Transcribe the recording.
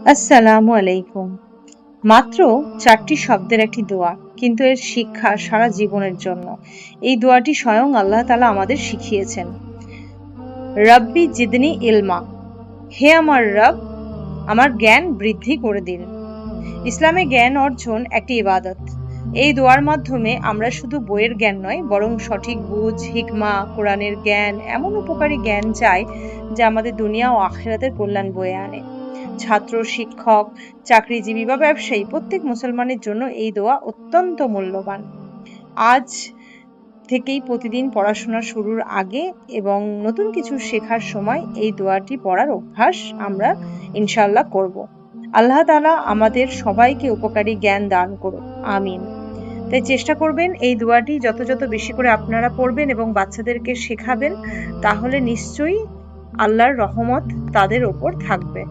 আসসালামু আলাইকুম। মাত্র ৪টি শব্দের একটি দোয়া, কিন্তু এর শিক্ষা সারা জীবনের জন্য। এই দোয়াটি স্বয়ং আল্লাহ তাআলা আমাদের শিখিয়েছেন। রাব্বি জিদনি ইলমা, হে আমার রব, আমার জ্ঞান বৃদ্ধি করে দিন। ইসলামে জ্ঞান অর্জন একটি ইবাদত। এই দোয়ার মাধ্যমে আমরা শুধু বইয়ের জ্ঞান নয়, বরং সঠিক বুঝ, হিকমা, কোরআনের জ্ঞান, এমন উপকারী জ্ঞান চাই যা আমাদের দুনিয়া ও আখিরাতের কল্যাণ বয়ে আনে। ছাত্র, শিক্ষক, চাকরিজীবী বা ব্যবসায়ী প্রত্যেক মুসলমানের জন্য এই দোয়া অত্যন্ত মূল্যবান। আজ থেকেই প্রতিদিন পড়াশোনা শুরুর আগে এবং নতুন কিছু শেখার সময় এই দোয়াটি পড়ার অভ্যাস আমরা ইনশাআল্লাহ করব। আল্লাহ তাআলা আমাদের সবাইকে উপকারী জ্ঞান দান করুন। আমিন। তাই চেষ্টা করবেন এই দোয়াটি যত বেশি করে আপনারা পড়বেন এবং বাচ্চাদেরকে শেখাবেন, তাহলে নিশ্চয়ই আল্লাহর রহমত তাদের ওপর থাকবে।